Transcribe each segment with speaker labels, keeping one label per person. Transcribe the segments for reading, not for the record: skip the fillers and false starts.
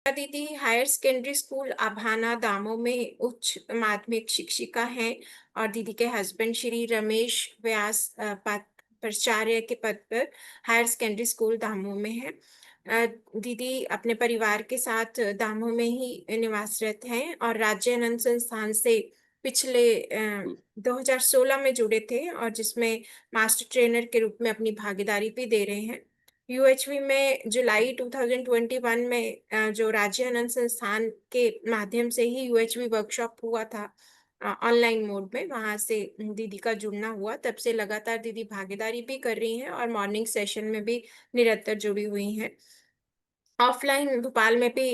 Speaker 1: दीदी higher secondary school Abhana दामों में उच्च माध्यमिक शिक्षिका हैं और दीदी के हस्बैंड श्री रमेश व्यास प्राचार्य के पद पर हायर सेकेंडरी स्कूल दामों में है। दीदी अपने परिवार के साथ दामों में ही निवासरत हैं और राज्य आनंद संस्थान से पिछले 2016 में जुड़े थे और जिसमें मास्टर ट्रेनर के रूप में अपनी भागीदारी भी दे रहे हैं। यूएचवी में जुलाई 2021 में जो राज्य आनंद संस्थान के माध्यम से ही यूएचवी वर्कशॉप हुआ था ऑनलाइन मोड में, वहां से दीदी का जुड़ना हुआ। तब से लगातार दीदी भागीदारी भी कर रही हैं और मॉर्निंग सेशन में भी निरंतर जुड़ी हुई हैं। ऑफलाइन भोपाल में भी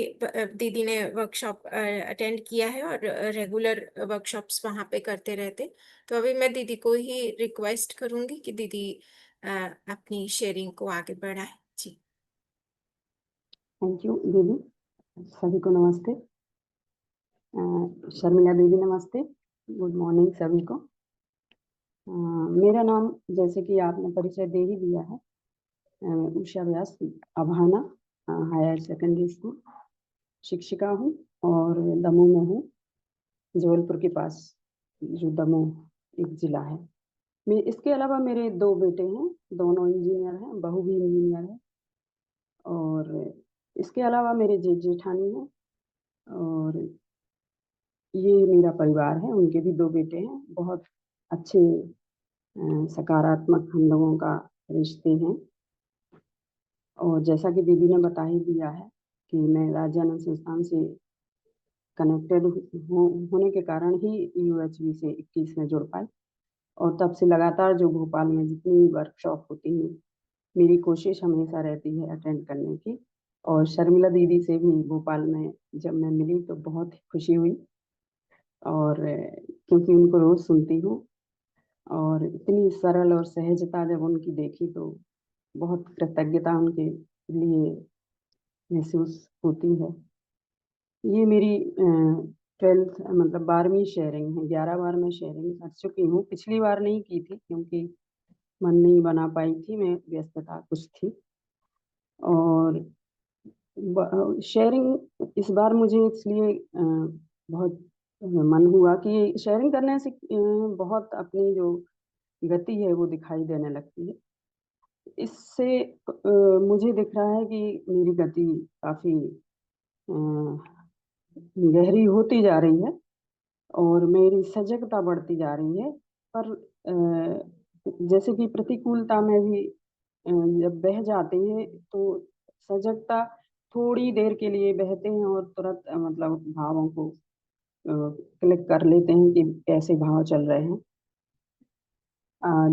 Speaker 1: दीदी ने वर्कशॉप अटेंड किया है और रेगुलर वर्कशॉप्स वहां पे करते रहते। तो अभी मैं दीदी को ही रिक्वेस्ट करूंगी कि दीदी अ, अपनी शेयरिंग को आगे बढ़ाए। जी।
Speaker 2: थैंक यू दीदी। सभी को नमस्ते। शर्मिला दीदी नमस्ते। गुड मॉर्निंग सभी को। मेरा नाम जैसे कि आपने परिचय दे ही दिया है, उषा व्यास, अभाना हायर सेकेंडरी स्कूल शिक्षिका हूँ और दमोह में हूँ, जबलपुर के पास जो दमोह एक जिला है। मैं इसके अलावा मेरे 2 बेटे हैं, दोनों इंजीनियर हैं, बहू भी इंजीनियर है। और इसके अलावा मेरे जेठ जेठानी हैं और ये मेरा परिवार है। उनके भी 2 बेटे हैं। बहुत अच्छे सकारात्मक हम लोगों का रिश्ते हैं। और जैसा कि दीदी ने बता ही दिया है कि मैं राज्य आनंद संस्थान से कनेक्टेड होने के कारण ही यूएचवी से 21 में जुड़ पाई और तब से लगातार जो भोपाल में जितनी वर्कशॉप होती हैं, मेरी कोशिश हमेशा रहती है अटेंड करने की। और शर्मिला दीदी से भी भोपाल में जब मैं मिली तो बहुत खुशी हुई और क्योंकि उनको रोज सुनती हूँ और इतनी सरल और सहजता जब उनकी देखी तो बहुत कृतज्ञता उनके लिए महसूस होती है। ये मेरी 12th मतलब 12वीं शेयरिंग है। 11 बार मैं शेयरिंग कर चुकी हूँ। पिछली बार नहीं की थी क्योंकि मन नहीं बना पाई थी, मैं व्यस्तता कुछ थी। और शेयरिंग इस बार मुझे इसलिए बहुत मन हुआ कि शेयरिंग करने से बहुत अपनी जो गति है वो दिखाई देने लगती है। इससे मुझे दिख रहा है कि मेरी गति काफ़ी गहरी होती जा रही है और मेरी सजगता बढ़ती जा रही है। पर जैसे कि प्रतिकूलता में भी जब बह जाते हैं तो सजगता थोड़ी देर के लिए बहते हैं और तुरंत मतलब भावों को क्लिक कर लेते हैं कि कैसे भाव चल रहे हैं।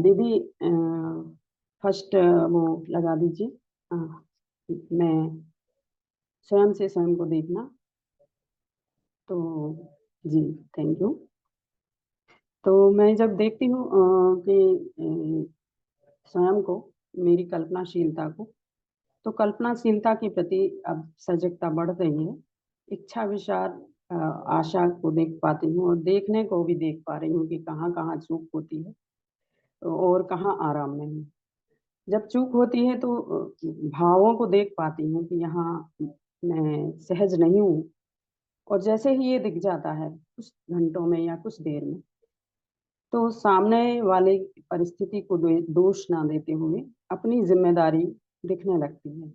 Speaker 2: दीदी फर्स्ट वो लगा दीजिए। मैं स्वयं से स्वयं को देखना। तो जी, थैंक यू। तो मैं जब देखती हूँ कि स्वयं को, मेरी कल्पनाशीलता को, तो कल्पनाशीलता के प्रति अब सजगता बढ़ रही है। इच्छा विचार आशा को देख पाती हूँ और देखने को भी देख पा रही हूँ कि कहाँ-कहाँ चूक होती है और कहाँ आराम में हूँ। जब चूक होती है तो भावों को देख पाती हूँ कि यहाँ मैं सहज नहीं हूँ और जैसे ही ये दिख जाता है कुछ घंटों में या कुछ देर में, तो सामने वाले परिस्थिति को दोष ना देते हुए अपनी ज़िम्मेदारी दिखने लगती है।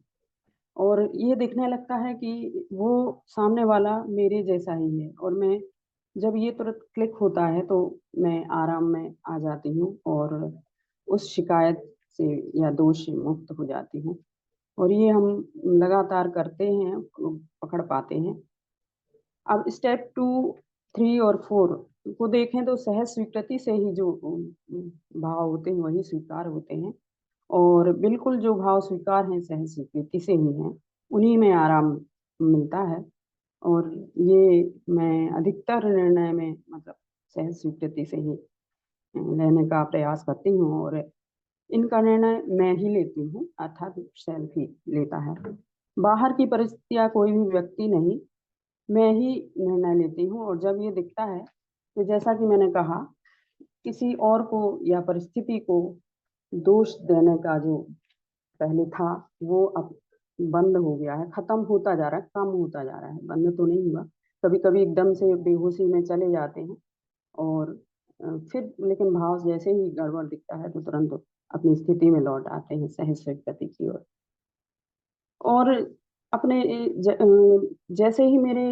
Speaker 2: और ये दिखने लगता है कि वो सामने वाला मेरे जैसा ही है और मैं जब ये तुरंत क्लिक होता है तो मैं आराम में आ जाती हूँ और उस शिकायत से या दोष से मुक्त हो जाती हूँ। और ये हम लगातार करते हैं, पकड़ पाते हैं। अब स्टेप 2, 3 और 4 को देखें तो सहज स्वीकृति से ही जो भाव होते हैं वही स्वीकार होते हैं और बिल्कुल जो भाव स्वीकार हैं सहज स्वीकृति से ही हैं, उन्हीं में आराम मिलता है। और ये मैं अधिकतर निर्णय में मतलब सहज स्वीकृति से ही लेने का प्रयास करती हूँ और इनका निर्णय मैं ही लेती हूँ, अर्थात सेल्फ ही लेता है। बाहर की परिस्थितियाँ कोई भी व्यक्ति नहीं, मैं ही निर्णय लेती हूँ। और जब ये दिखता है तो जैसा कि मैंने कहा, किसी और को या परिस्थिति को दोष देने का जो पहले था वो अब बंद हो गया है, खत्म होता जा रहा है, कम होता जा रहा है, बंद तो नहीं हुआ। कभी कभी एकदम से बेहोशी में चले जाते हैं और फिर लेकिन भाव जैसे ही गड़बड़ दिखता है तो तुरंत अपनी स्थिति में लौट आते हैं, सहज स्वीकृति की ओर। और अपने जैसे ही मेरे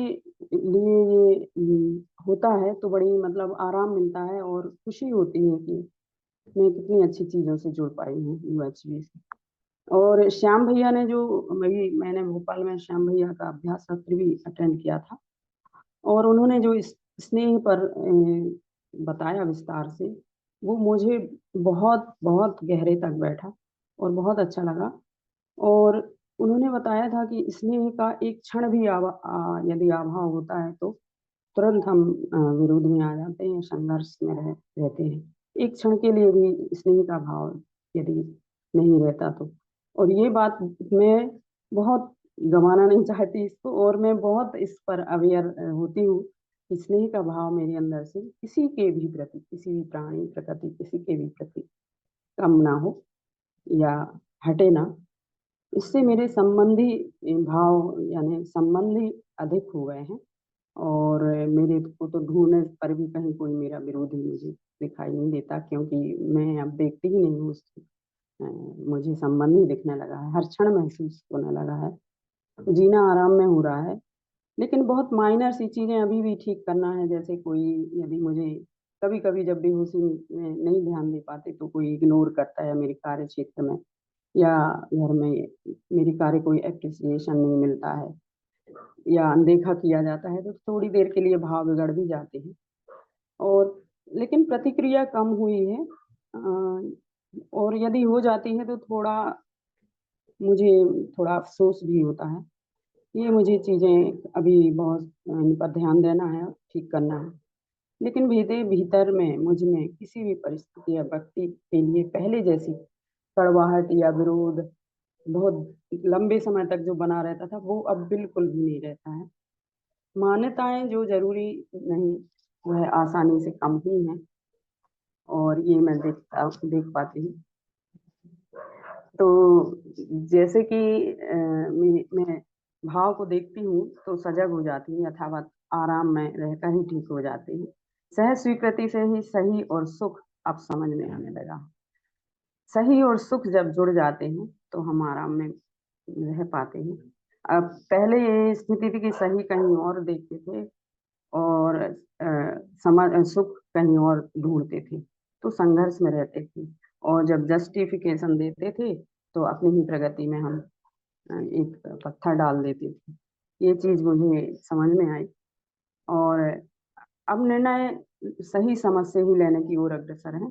Speaker 2: लिए ये होता है तो बड़ी मतलब आराम मिलता है और खुशी होती है कि मैं कितनी अच्छी चीज़ों से जुड़ पाई हूँ यूएचवी से। और श्याम भैया ने जो मैंने भोपाल में श्याम भैया का अभ्यास सत्र भी अटेंड किया था और उन्होंने जो स्नेह पर बताया विस्तार से, वो मुझे बहुत बहुत गहरे तक बैठा और बहुत अच्छा लगा। और उन्होंने बताया था कि स्नेह का एक क्षण भी यदि अभाव होता है तो तुरंत हम विरोध में आ जाते हैं, संघर्ष में रहते हैं। एक क्षण के लिए भी स्नेह का भाव यदि नहीं रहता तो। और ये बात मैं बहुत गंवाना नहीं चाहती इसको, और मैं बहुत इस पर अवेयर होती हूँ कि स्नेह का भाव मेरे अंदर से किसी के भी प्रति, किसी भी प्राणी प्रकृति, किसी के भी प्रति कम ना हो या हटे ना। इससे मेरे संबंधी भाव यानी संबंधी अधिक हो गए हैं। और मेरे को तो ढूंढने पर भी कहीं कोई मेरा विरोधी मुझे दिखाई नहीं देता, क्योंकि मैं अब देखती ही नहीं हूँ मुझे संबंधी दिखने लगा है, हर क्षण महसूस होने लगा है, जीना आराम में हो रहा है। लेकिन बहुत माइनर सी चीजें अभी भी ठीक करना है, जैसे कोई यदि मुझे कभी कभी जब बेहोशी में नहीं ध्यान दे पाते तो कोई इग्नोर करता है मेरे कार्य क्षेत्र में, या घर में मेरी कार्य कोई एप्रिसिएशन नहीं मिलता है या अनदेखा किया जाता है तो थोड़ी देर के लिए भाव बिगड़ भी जाते हैं। और लेकिन प्रतिक्रिया कम हुई है, और यदि हो जाती है तो मुझे थोड़ा अफसोस भी होता है। ये मुझे चीज़ें अभी बहुत इन पर ध्यान देना है, ठीक करना है। लेकिन भीतर में मुझ में किसी भी परिस्थिति या व्यक्ति के लिए पहले जैसी कड़वाहट या विरोध बहुत लंबे समय तक जो बना रहता था वो अब बिल्कुल भी नहीं रहता है। मान्यताएं जो जरूरी नहीं वह आसानी से कम ही हैं, और ये मैं देख पाती हूँ। तो जैसे कि मैं भाव को देखती हूँ तो सजग हो जाती हूँ, यथावत आराम में रहकर ही ठीक हो जाती हूँ। सहज स्वीकृति से ही सही और सुख अब समझ में आने लगा। सही और सुख जब जुड़ जाते हैं तो हम आराम में रह पाते हैं। अब पहले ये स्थिति थी कि सही कहीं और देखते थे और सुख कहीं और ढूंढते थे, तो संघर्ष में रहते थे। और जब जस्टिफिकेशन देते थे तो अपनी ही प्रगति में हम एक पत्थर डाल देते थे। ये चीज मुझे समझ में आई, और अब निर्णय सही समझ से ही लेने की ओर अग्रसर है।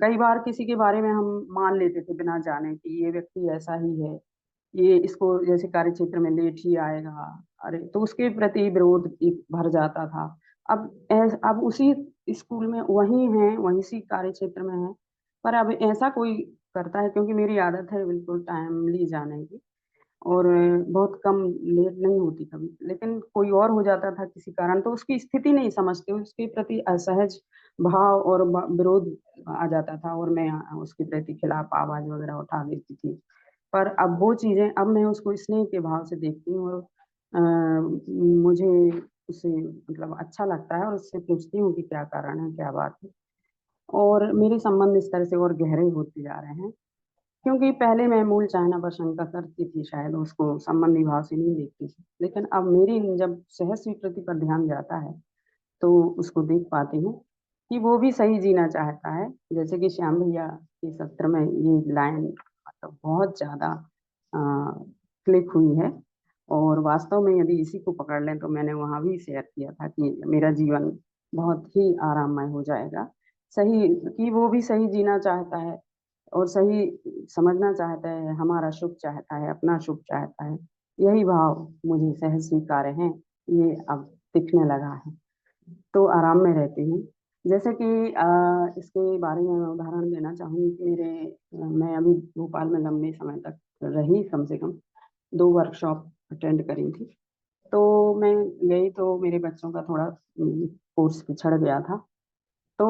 Speaker 2: कई बार किसी के बारे में हम मान लेते थे बिना जाने कि ये व्यक्ति ऐसा ही है, ये इसको जैसे कार्य क्षेत्र में लेट ही आएगा, अरे तो उसके प्रति विरोध भर जाता था। अब उसी स्कूल में वही है, वही सी कार्य क्षेत्र में है, पर अब ऐसा कोई करता है, क्योंकि मेरी आदत है बिल्कुल टाइमली जाने की, और बहुत कम लेट नहीं होती कभी। लेकिन कोई और हो जाता था किसी कारण तो उसकी स्थिति नहीं समझते, उसके प्रति असहज भाव और विरोध आ जाता था, और मैं उसके प्रति खिलाफ आवाज वगैरह उठा देती थी। पर अब वो चीजें, अब मैं उसको स्नेह के भाव से देखती हूँ, और मुझे उसे मतलब अच्छा लगता है, और उससे पूछती हूँ कि क्या कारण है, क्या बात है। और मेरे संबंध इस तरह से और गहरे होते जा रहे हैं, क्योंकि पहले मैं मूल चाहना पर शंका करती थी, शायद उसको संबंधी भाव से नहीं देखती थी। लेकिन अब मेरी जब सहज स्वीकृति पर ध्यान जाता है तो उसको देख पाती हूँ कि वो भी सही जीना चाहता है। जैसे कि श्याम भैया के सत्र में ये लाइन मतलब बहुत ज्यादा क्लिक हुई है, और वास्तव में यदि इसी को पकड़ लें तो मैंने वहां भी शेयर किया था कि मेरा जीवन बहुत ही आराममय हो जाएगा। सही कि वो भी सही जीना चाहता है और सही समझना चाहता है, हमारा सुख चाहता है, अपना सुख चाहता है। यही भाव मुझे सहज स्वीकार्य हैं, ये अब दिखने लगा है, तो आराम में रहती हूँ। जैसे कि इसके बारे में मैं उदाहरण देना चाहूँगी कि मैं अभी भोपाल में लंबे समय तक रही, कम से कम 2 वर्कशॉप अटेंड करी थी। तो मैं गई तो मेरे बच्चों का थोड़ा कोर्स पिछड़ गया था। तो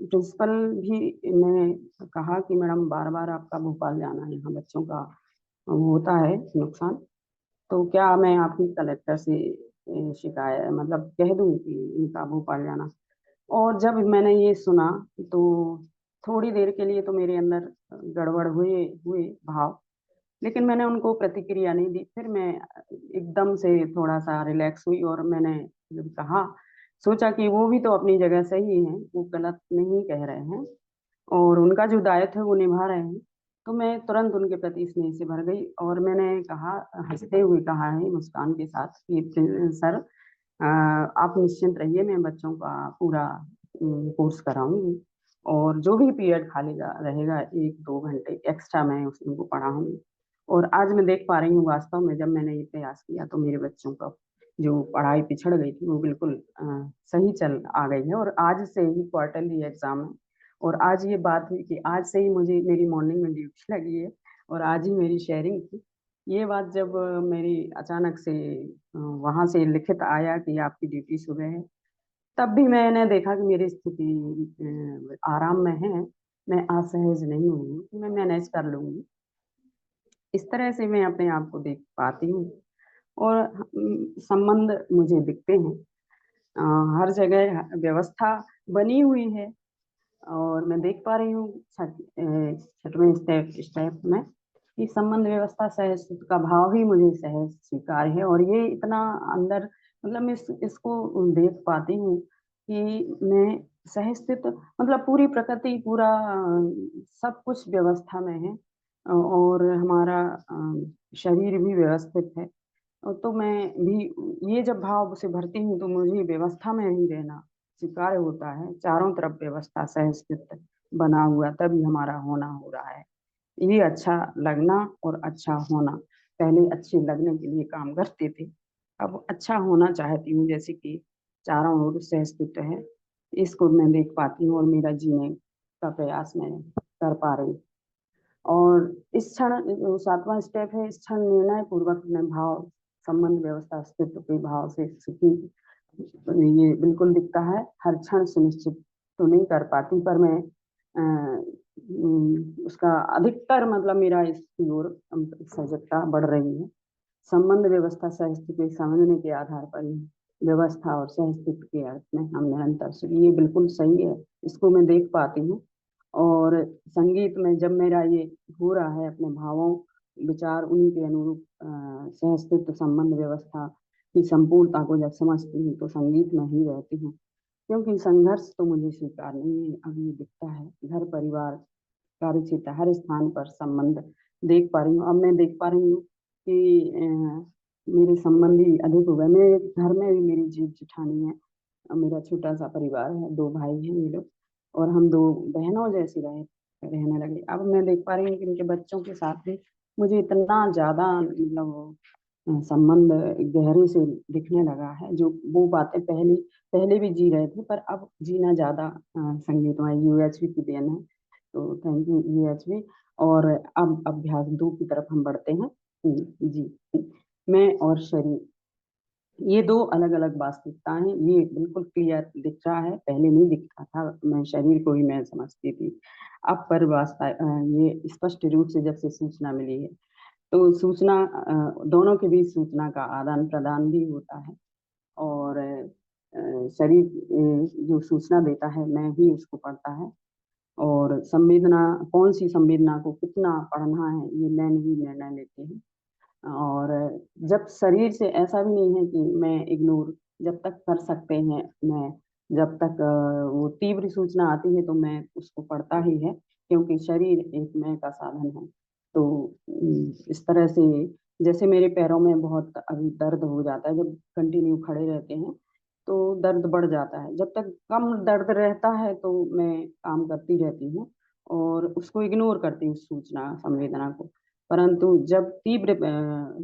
Speaker 2: प्रिंसिपल भी ने कहा कि मैडम बार-बार आपका भोपाल जाना है, यहाँ बच्चों का होता है नुकसान, तो क्या मैं आपकी कलेक्टर से शिकायत मतलब कह दूँ कि इनका भोपाल जाना? और जब मैंने ये सुना तो थोड़ी देर के लिए तो मेरे अंदर गड़बड़ हुए हुए भाव, लेकिन मैंने उनको प्रतिक्रिया नहीं दी। फिर मैं एकदम से थोड़ा-सा रिलैक्स हुई और मैंने जब कहा, सोचा कि वो भी तो अपनी जगह सही हैं, वो गलत नहीं कह रहे हैं और उनका जो दायित्व है वो निभा रहे हैं। तो मैं तुरंत उनके प्रति स्नेह से भर गई और मैंने कहा, हँसते हुए कहा है मुस्कान के साथ कि सर, आप निश्चिंत रहिए, मैं बच्चों का पूरा कोर्स कराऊँगी और जो भी पीरियड खाली रहेगा 1-2 घंटे एक्स्ट्रा मैं उनको पढ़ाऊँगी। और आज मैं देख पा रही हूँ वास्तव में जब मैंने ये प्रयास किया तो मेरे बच्चों का जो पढ़ाई पिछड़ गई थी वो बिल्कुल सही चल आ गई है और आज से ही क्वार्टरली एग्ज़ाम है और आज ये बात हुई कि आज से ही मुझे मेरी मॉर्निंग में ड्यूटी लगी है और आज ही मेरी शेयरिंग थी। ये बात जब मेरी अचानक से वहाँ से लिखित आया कि आपकी ड्यूटी सुबह है, तब भी मैंने देखा कि मेरी स्थिति आराम में है, मैं असहज नहीं हुई हूँ, मैं मैनेज कर लूँगी। इस तरह से मैं अपने आप को देख पाती हूँ और संबंध मुझे दिखते हैं। हर जगह व्यवस्था बनी हुई है और मैं देख पा रही हूँ छठवें स्टेप में कि संबंध व्यवस्था सहज का भाव ही मुझे सहज स्वीकार है और ये इतना अंदर मतलब मैं इसको देख पाती हूँ कि मैं सहस्तित्व मतलब पूरी प्रकृति पूरा सब कुछ व्यवस्था में है और हमारा शरीर भी व्यवस्थित है। तो मैं भी ये जब भाव से भरती हूँ तो मुझे व्यवस्था में ही रहना स्वीकार्य होता है। चारों तरफ व्यवस्था सहस्तित्व बना हुआ तभी हमारा होना हो रहा है। ये अच्छा लगना और अच्छा होना, पहले अच्छे लगने के लिए काम करते थे, अब अच्छा होना चाहती हूँ जैसे कि चारों ओर सहस्तित्व है, इसको मैं देख पाती हूँ और मेरा जीने का प्रयास मैं कर पा रही हूँ। और इस क्षण जो 7वाँ स्टेप है, इस क्षण निर्णय पूर्वक अपने भाव, संबंध व्यवस्था अस्तित्व के भाव से सुखी ये बिल्कुल दिखता है। हर क्षण सुनिश्चित तो नहीं कर पाती पर मैं उसका अधिकतर मतलब मेरा इसकी ओर सजगता बढ़ रही है। संबंध व्यवस्था सह-अस्तित्व को समझने के आधार पर ही व्यवस्था और सह-अस्तित्व के अर्थ में हम निरंतर से ये बिल्कुल सही है, इसको मैं देख पाती हूँ और संगीत में जब मेरा ये हो रहा है अपने भावों, विचार उन्हीं के अनुरूप सह-अस्तित्व संबंध व्यवस्था की संपूर्णता को जब समझती हूँ, तो संगीत में ही रहती हूँ। क्योंकि संघर्ष तो मुझे स्वीकार नहीं है, अब ये दिखता है घर, परिवार, कार्यक्षेत्र हर स्थान पर संबंध देख पा रही हूँ। अब मैं देख पा रही हूँ कि मेरे संबंधी अधिक हो गए। मेरे घर में भी मेरी जेठ-जेठानी है। मेरा छोटा-सा परिवार है, 2 भाई हैं ये लोग और हम 2 बहनों जैसी रहने लगे। अब मैं देख पा रही हूँ कि उनके बच्चों के साथ भी मुझे इतना ज़्यादा मतलब संबंध गहरे से दिखने लगा है, जो वो बातें पहले भी जी रहे थे, पर अब जीना ज़्यादा संगीतमय यूएचवी की देन है। तो थैंक यू यूएचवी और अब अभ्यास 2 की तरफ हम बढ़ते हैं। जी। मैं और शरीर ये 2 अलग-अलग वास्तविकताएँ हैं, ये बिल्कुल क्लियर दिख रहा है, पहले नहीं दिखता था, मैं शरीर को ही मैं समझती थी। अब पर ये स्पष्ट रूप से जब से सूचना मिली है, तो सूचना दोनों के बीच सूचना का आदान-प्रदान भी होता है और शरीर जो सूचना देता है, मैं ही उसको पढ़ता है और संवेदना कौन-सी संवेदना को कितना पढ़ना है, ये मैं नहीं निर्णय लेती हूँ। और जब शरीर से ऐसा भी नहीं है कि मैं इग्नोर जब तक कर सकते हैं मैं जब तक वो तीव्र सूचना आती है तो मैं उसको पढ़ता ही है क्योंकि शरीर एक मैं का साधन है। तो इस तरह से जैसे मेरे पैरों में बहुत अभी दर्द हो जाता है जब कंटिन्यू खड़े रहते हैं, तो दर्द बढ़ जाता है। जब तक कम दर्द रहता है तो मैं काम करती रहती हूँ और उसको इग्नोर करती हूँ सूचना, संवेदना को। परंतु जब तीव्र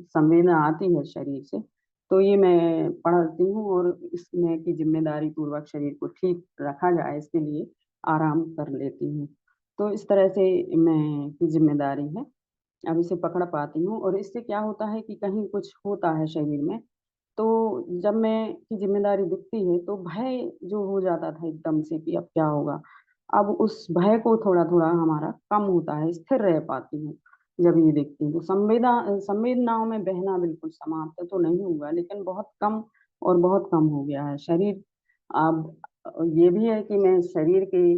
Speaker 2: संवेदना आती है शरीर से, तो ये मैं पढ़ती हूँ और इसमें की ज़िम्मेदारी पूर्वक शरीर को ठीक रखा जाए इसके लिए आराम कर लेती हूँ। तो इस तरह से मैं की ज़िम्मेदारी है, अब इसे पकड़ पाती हूँ और इससे क्या होता है कि कहीं कुछ होता है शरीर में, तो जब मैं की ज़िम्मेदारी दिखती है तो भय जो हो जाता था एकदम से कि अब क्या होगा? अब उस भय को थोड़ा-थोड़ा हमारा कम होता है, स्थिर रह पाती हूँ। जब ये देखती हूँ तो संवेदनाओं में बहना बिल्कुल समाप्त तो नहीं हुआ, लेकिन बहुत कम और बहुत कम हो गया है। शरीर अब ये भी है कि मैं शरीर की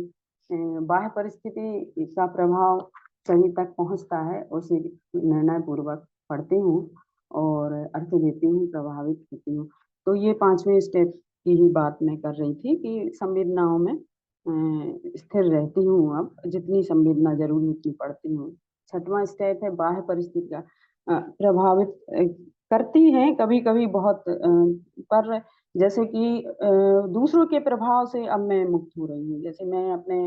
Speaker 2: बाह्य परिस्थिति का प्रभाव शरीर तक पहुँचता है, उसे निर्णयपूर्वक पढ़ती हूँ और अर्थ देती हूँ, प्रभावित होती हूँ। तो ये 5वें स्टेप की ही बात मैं कर रही थी कि संवेदनाओं में स्थिर रहती हूँ अब, जितनी संवेदना ज़रूरी उतनी पढ़ती हूँ। 6वां स्टेप है बाह्य परिस्थिति का प्रभावित करती हैं कभी-कभी बहुत, पर जैसे कि दूसरों के प्रभाव से अब मैं मुक्त हो रही हूँ। जैसे मैं अपने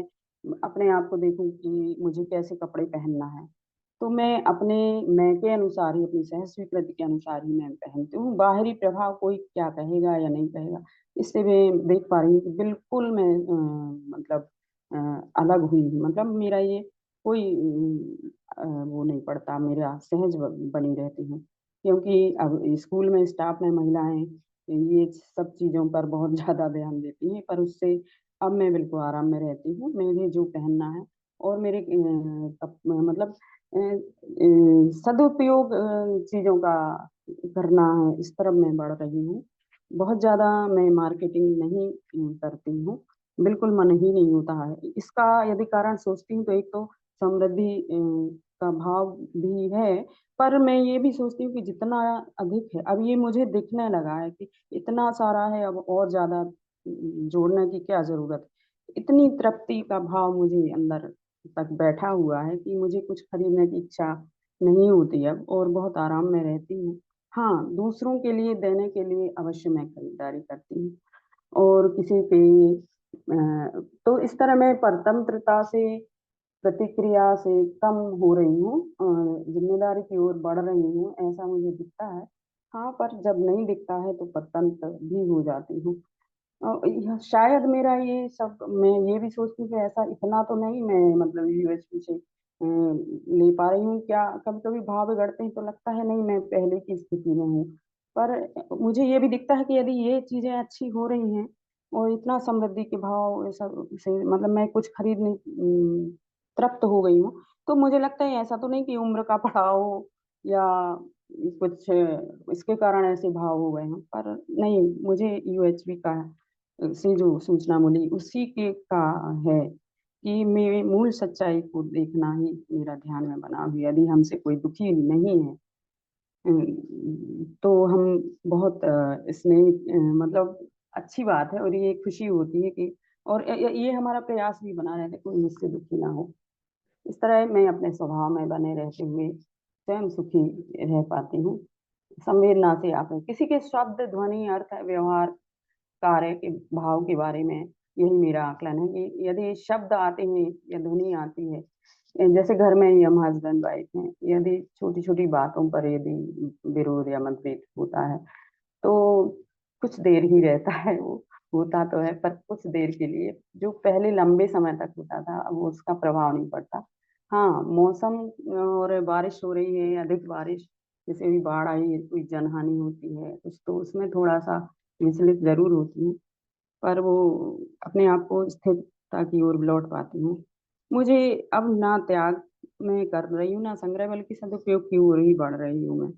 Speaker 2: अपने आप को देखूँ कि मुझे कैसे कपड़े पहनना है, तो मैं के अनुसार ही, अपनी सहज स्वीकृति के अनुसार ही मैं पहनती हूँ। बाहरी प्रभाव कोई क्या कहेगा या नहीं कहेगा, इससे मैं देख पा रही हूँ कि बिल्कुल मैं मतलब अलग हुई हूँ। मतलब मेरा ये कोई वो नहीं पड़ता, मेरा सहज बनी रहती हूँ। क्योंकि अब स्कूल में स्टाफ में महिलाएँ ये सब चीज़ों पर बहुत ज़्यादा ध्यान देती हैं, पर उससे अब मैं बिल्कुल आराम में रहती हूँ। मुझे जो पहनना है और मेरे मतलब सदुपयोग चीज़ों का करना है, इस तरफ मैं बढ़ रही हूँ। बहुत ज़्यादा मैं मार्केटिंग नहीं करती हूँ, बिल्कुल मन ही नहीं होता है। इसका यदि कारण सोचती हूँ तो एक तो समृद्धि का भाव भी है, पर मैं ये भी सोचती हूँ कि जितना अधिक है, अब ये मुझे दिखने लगा है कि इतना सारा है, अब और ज़्यादा जोड़ने की क्या ज़रूरत है। इतनी तृप्ति का भाव मुझे अंदर तक बैठा हुआ है कि मुझे कुछ खरीदने की इच्छा नहीं होती अब, और बहुत आराम में रहती हूँ। हाँ, दूसरों के लिए देने के लिए अवश्य मैं खरीदारी करती हूँ, और किसी पे तो इस तरह मैं परतंत्रता से, प्रतिक्रिया से कम हो रही हूँ, ज़िम्मेदारी की ओर बढ़ रही हूँ, ऐसा मुझे दिखता है। हाँ, पर जब नहीं दिखता है तो परतंत्र भी हो जाती हूँ। यह शायद मेरा ये सब, मैं ये भी सोचती हूँ कि ऐसा इतना तो नहीं मैं मतलब यूएसपी से ले पा रही हूँ क्या? कभी-कभी भाव बिगड़ते हैं तो लगता है नहीं, मैं पहले की स्थिति में हूँ। पर मुझे ये भी दिखता है कि यदि ये चीज़ें अच्छी हो रही हैं और इतना समृद्धि के भाव ये सब से मतलब मैं कुछ खरीद नहीं तृप्त हो गई हूँ, तो मुझे लगता है ऐसा तो नहीं कि उम्र का पड़ाव हो या कुछ इसके कारण ऐसे भाव हो गए हों। पर नहीं, मुझे यूएचबी का से जो सूचना मिली उसी के का है कि मेरे मूल सच्चाई को देखना ही मेरा ध्यान में बना हुआ है। यदि हमसे कोई दुखी नहीं है, तो हम बहुत इसमें मतलब अच्छी बात है, और ये खुशी होती है कि, और ये हमारा प्रयास भी बना रहता है कोई मुझसे दुखी ना हो। इस तरह मैं अपने स्वभाव में बने रहते हुए स्वयं सुखी रह पाती हूँ। संवेदना से आप किसी के शब्द, ध्वनि, अर्थ, व्यवहार, कार्य के भाव के बारे में यही मेरा आकलन है कि यदि शब्द आते हैं या ध्वनि आती है, जैसे घर में ही हम हस्बैंड वाइफ हैं, यदि छोटी-छोटी बातों पर यदि विरोध या मतभेद होता है, तो कुछ देर ही रहता है वो, होता तो है पर कुछ देर के लिए, जो पहले लंबे समय तक होता था, अब उसका प्रभाव नहीं पड़ता। हाँ, मौसम और बारिश हो रही है, अधिक बारिश, जैसे अभी बाढ़ आई है, कोई जनहानि होती है, कुछ तो उसमें थोड़ा-सा विचलित ज़रूर होती हूँ, पर वो अपने आप को स्थिरता की ओर लौट पाती हूँ। मुझे अब ना त्याग मैं कर रही हूँ, ना संग्रह, बल्कि सदुपयोग की ओर ही बढ़ रही हूँ मैं,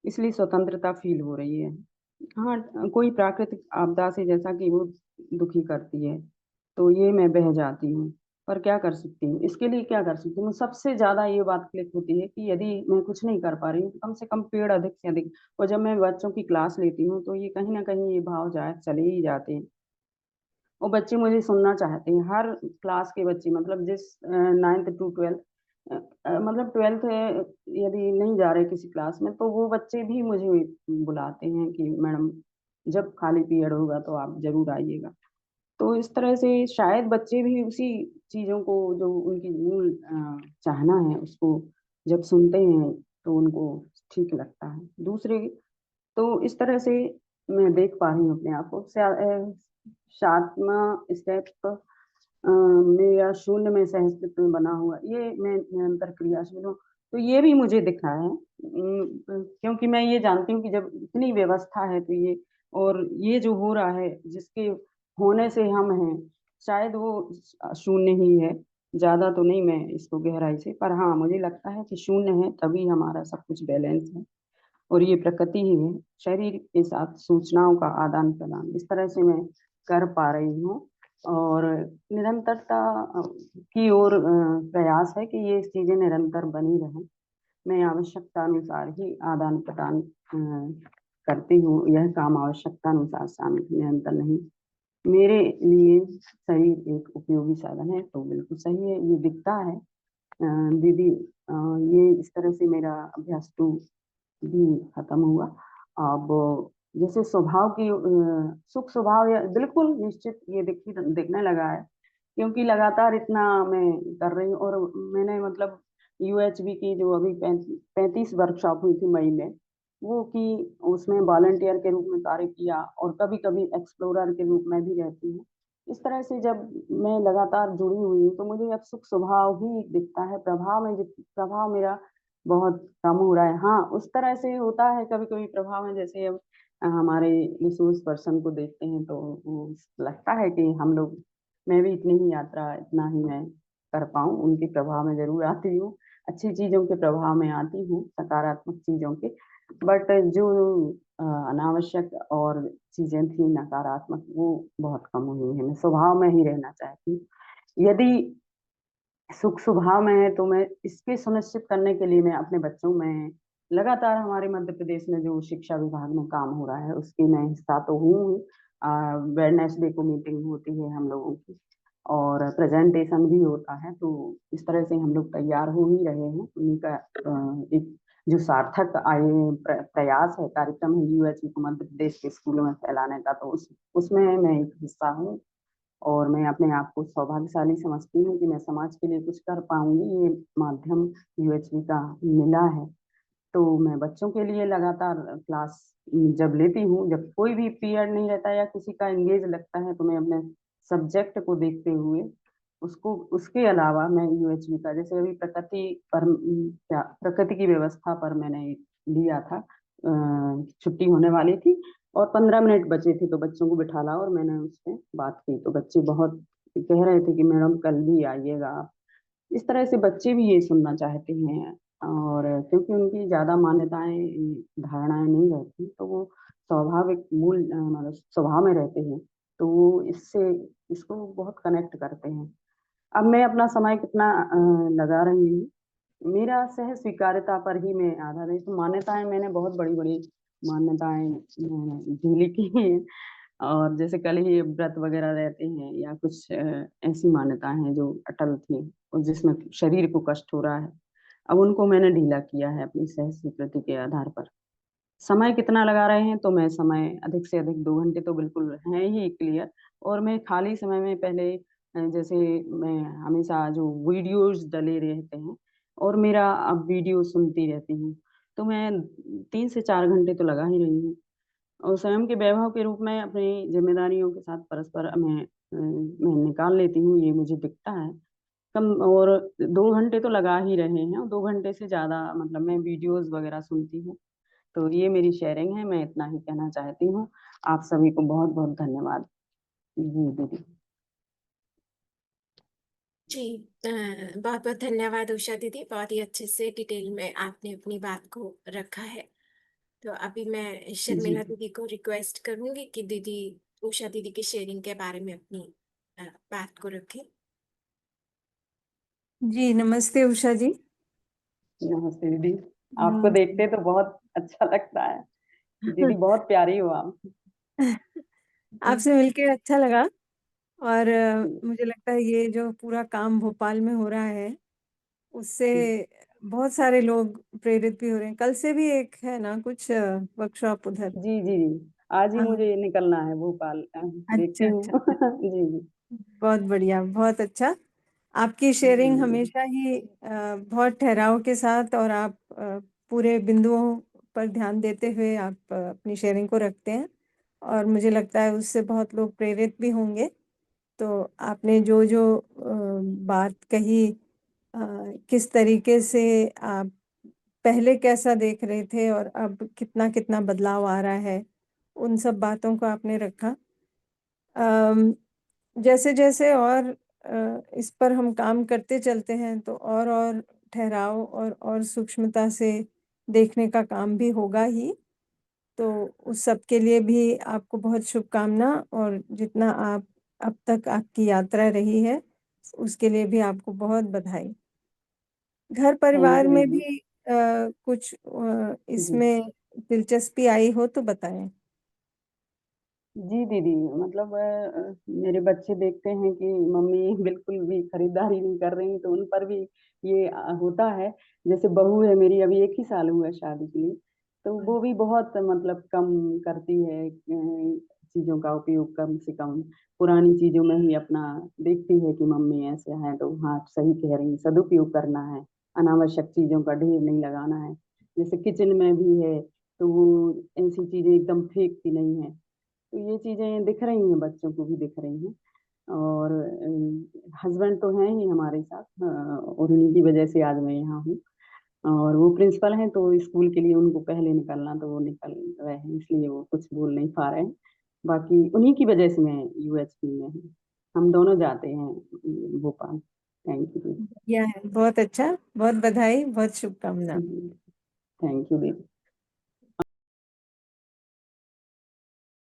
Speaker 2: इसलिए स्वतंत्रता फ़ील हो रही है। हाँ, कोई प्राकृतिक आपदा से जैसा कि वो दुखी करती है, तो ये मैं बह जाती हूँ। पर क्या कर सकती हूँ? इसके लिए क्या कर सकती हूँ? सबसे ज़्यादा ये बात क्लिक होती है कि यदि मैं कुछ नहीं कर पा रही हूँ, तो कम से कम पेड़ अधिक से अधिक, और जब मैं बच्चों की क्लास लेती हूँ, तो ये कहीं न कहीं ये भाव जायज़ चले ही जाते हैं। वो बच्चे मुझे सुनना चाहते हैं, हर क्लास के बच्चे, मतलब जिस 9th टू 12th, मतलब 12th यदि नहीं जा रहे किसी क्लास में, तो वो बच्चे भी मुझे बुलाते हैं कि मैडम जब खाली पीरियड होगा तो आप ज़रूर आइएगा। तो इस तरह से शायद बच्चे भी उसी चीज़ों को, जो उनकी मूल चाहना है, उसको जब सुनते हैं तो उनको ठीक लगता है। दूसरे, तो इस तरह से मैं देख पा रही हूँ अपने आप को। 7वां स्टेप मेरा शून्य में सह-अस्तित्व में बना हुआ, ये मैं निरंतर क्रियाशील हूँ। तो ये भी मुझे दिख रहा है, क्योंकि मैं ये जानती हूँ कि जब इतनी व्यवस्था है तो ये, और ये जो हो रहा है जिसके होने से हम हैं, शायद वो शून्य ही है। ज़्यादा तो नहीं मैं इसको गहराई से, पर हाँ, मुझे लगता है कि शून्य है तभी हमारा सब कुछ बैलेंस है और ये प्रकृति ही है। शरीर के साथ सूचनाओं का आदान-प्रदान इस तरह से मैं कर पा रही हूँ और निरंतरता की ओर प्रयास है कि ये चीज़ें निरंतर बनी रहें। मैं आवश्यकता अनुसार ही आदान-प्रदान करती हूँ। यह काम आवश्यकता अनुसार शामिल निरंतर नहीं। मेरे लिए शरीर एक उपयोगी साधन है, तो बिल्कुल सही है, ये दिखता है। दीदी ये इस तरह से मेरा अभ्यास 2 भी खत्म हुआ। अब जैसे स्वभाव की सुख स्वभाव या बिल्कुल निश्चित ये दिखने लगा है, क्योंकि लगातार इतना मैं कर रही हूँ और मैंने मतलब यूएचबी की जो अभी 35 वर्कशॉप हुई थी मई में, वो की उसमें वॉलंटियर के रूप में कार्य किया और कभी-कभी एक्सप्लोरर के रूप में भी रहती हूँ। इस तरह से जब मैं लगातार जुड़ी हुई हूँ, तो मुझे अब सुख स्वभाव ही दिखता है, प्रभाव मेरा बहुत कम हो रहा है। हाँ, उस तरह से होता है कभी-कभी प्रभाव में जैसे अब हमारे रिसोर्स पर्सन को देखते हैं तो वो लगता है कि हम लोग मैं भी इतनी ही यात्रा इतना ही मैं कर पाऊँ, उनके प्रभाव में ज़रूर आती हूँ। अच्छी चीज़ों के प्रभाव में आती हूँ, सकारात्मक चीज़ों के। बट जो अनावश्यक और चीज़ें थी नकारात्मक वो बहुत कम हुई हैं। मैं स्वभाव में ही रहना चाहती हूँ। यदि सुख स्वभाव में है तो मैं इसके सुनिश्चित करने के लिए मैं अपने बच्चों में लगातार हमारे मध्य प्रदेश में जो शिक्षा विभाग में काम हो रहा है उसकी मैं हिस्सा तो हूँ। वेडनेसडे को मीटिंग होती है हम लोगों की और प्रेजेंटेशन भी होता है, तो इस तरह से हम लोग तैयार हो ही रहे हैं। उन्हीं का एक जो सार्थक प्रयास है, कार्यक्रम है यूएचवी को मध्य प्रदेश के स्कूलों में फैलाने का, तो उसमें मैं एक हिस्सा हूँ और मैं अपने आप को सौभाग्यशाली समझती हूँ कि मैं समाज के लिए कुछ कर पाऊँगी। ये माध्यम यूएचवी का मिला है, तो मैं बच्चों के लिए लगातार क्लास जब लेती हूँ, जब कोई भी पीरियड नहीं रहता या किसी का एंगेज लगता है, तो मैं अपने सब्जेक्ट को देखते हुए उसको उसके अलावा मैं यूएचवी का जैसे अभी क्या प्रकृति की व्यवस्था पर मैंने लिया था, छुट्टी होने वाली थी और 15 मिनट बचे थे, तो बच्चों को बिठाला और मैंने उसपे बात की, तो बच्चे बहुत कह रहे थे कि मैडम कल भी आइएगा आप। इस तरह से बच्चे भी ये सुनना चाहते हैं और क्योंकि उनकी ज़्यादा मान्यताएँ धारणाएँ नहीं रहती, तो वो स्वाभाविक मतलब स्वभाव में रहते हैं, तो वो इसको बहुत कनेक्ट करते हैं। अब मैं अपना समय कितना लगा रही हूँ, मेरा सह स्वीकार्यता पर ही मैं आधारित हूँ। मान्यताएँ मैंने बहुत बड़ी-बड़ी मान्यताएँ झेली की हैं और जैसे कल ही व्रत वगैरह रहते हैं या कुछ ऐसी मान्यताएँ हैं जो अटल थी और जिसमें शरीर को कष्ट हो रहा है। अब उनको मैंने ढीला किया है अपनी सह स्वीकृति के आधार पर। समय कितना लगा रहे हैं, तो मैं समय अधिक से अधिक 2 घंटे तो बिल्कुल हैं ही क्लियर और मैं खाली समय में पहले जैसे मैं हमेशा जो वीडियोज़ डले रहते हैं और मेरा अब वीडियो सुनती रहती हूँ। तो मैं 3 से 4 घंटे तो लगा ही रही हूँ और स्वयं के वैभव के रूप में अपनी ज़िम्मेदारियों के साथ परस्पर मैं निकाल लेती हूँ, ये मुझे दिखता है। कम और 2 घंटे तो लगा ही रहे हैं और 2 घंटे से ज़्यादा मतलब मैं वीडियोज़ वगैरह सुनती हूँ। तो ये मेरी शेयरिंग है, मैं इतना ही कहना चाहती हूँ। आप सभी को बहुत-बहुत धन्यवाद। जी, दीदी।
Speaker 1: जी, बहुत-बहुत धन्यवाद उषा दीदी, बहुत ही अच्छे से डिटेल में आपने अपनी बात को रखा है। तो अभी मैं
Speaker 2: जी।
Speaker 1: शर्मिला दीदी को रिक्वेस्ट करूंगी कि दीदी उषा दीदी की शेयरिंग के बारे में अपनी बात को रखें।
Speaker 3: जी, नमस्ते उषा जी।
Speaker 2: नमस्ते दीदी। आपको
Speaker 3: नमस्ते।
Speaker 2: देखते तो बहुत अच्छा लगता है। दीदी बहुत प्यारी हो आप। जी,
Speaker 3: आपसे मिलके अच्छा लगा और मुझे लगता है ये जो पूरा काम भोपाल में हो रहा है, उससे
Speaker 2: जी।
Speaker 3: बहुत सारे लोग प्रेरित भी हो रहे हैं। कल से भी एक है ना कुछ वर्कशॉप उधर?
Speaker 2: जी, जी, जी। आज ही
Speaker 3: हाँ,
Speaker 2: मुझे निकलना है भोपाल देखती
Speaker 3: अच्छा,
Speaker 2: हूँ।
Speaker 3: अच्छा, अच्छा।
Speaker 2: जी, जी।
Speaker 3: बहुत बढ़िया, बहुत अच्छा। आपकी
Speaker 2: जी,
Speaker 3: शेयरिंग
Speaker 2: दीदी।
Speaker 3: हमेशा ही बहुत ठहराव के साथ और आप पूरे बिंदुओं पर ध्यान देते हुए आप अपनी शेयरिंग को रखते हैं और मुझे लगता है उससे बहुत लोग प्रेरित भी होंगे। तो आपने जो बात कही, किस तरीके से आप पहले कैसा देख रहे थे और अब कितना-कितना बदलाव आ रहा है, उन सब बातों को आपने रखा। अम, जैसे-जैसे और इस पर हम काम करते चलते हैं तो और ठहराव और सूक्ष्मता से देखने का काम भी होगा ही। तो उस सब के लिए भी आपको बहुत शुभकामना, और जितना आप अब तक आपकी यात्रा रही है, उसके लिए भी आपको बहुत बधाई। घर
Speaker 2: थैंक
Speaker 3: परिवार
Speaker 2: यू
Speaker 3: में
Speaker 2: दीदी।
Speaker 3: भी कुछ
Speaker 2: जी
Speaker 3: इसमें दिलचस्पी आई हो तो बताएँ?
Speaker 2: जी दीदी, मतलब मेरे बच्चे देखते हैं कि मम्मी बिल्कुल भी खरीदारी नहीं कर रही, तो उन पर भी ये होता है। जैसे बहू है मेरी, अभी 1 ही साल हुआ है शादी के लिए, तो वो भी बहुत मतलब कम करती है चीज़ों का उपयोग, कम से कम पुरानी चीज़ों में ही अपना देखती है कि मम्मी ऐसे हैं, तो हाँ, सही कह रही हैं, सदुपयोग करना है, अनावश्यक चीज़ों का ढेर नहीं लगाना है। जैसे किचन में भी है, तो वो ऐसी चीज़ें एकदम फेंकती नहीं है। तो ये चीज़ें दिख रही हैं, बच्चों को भी दिख रही हैं। और हस्बैंड तो हैं ही हमारे साथ, और उन्हीं की वजह से आज मैं यहाँ हूँ। और वो प्रिंसिपल हैं, तो स्कूल के लिए उनको पहले निकलना, तो वो निकल रहे हैं, इसलिए वो कुछ बोल नहीं पा रहे हैं। बाकी उन्हीं की वजह से मैं यूएचपी में हूँ। हम दोनों जाते हैं भोपाल। Thank you.
Speaker 3: बढ़िया है, बहुत अच्छा, बहुत बधाई, बहुत शुभकामना।
Speaker 2: थैंक यू दीदी।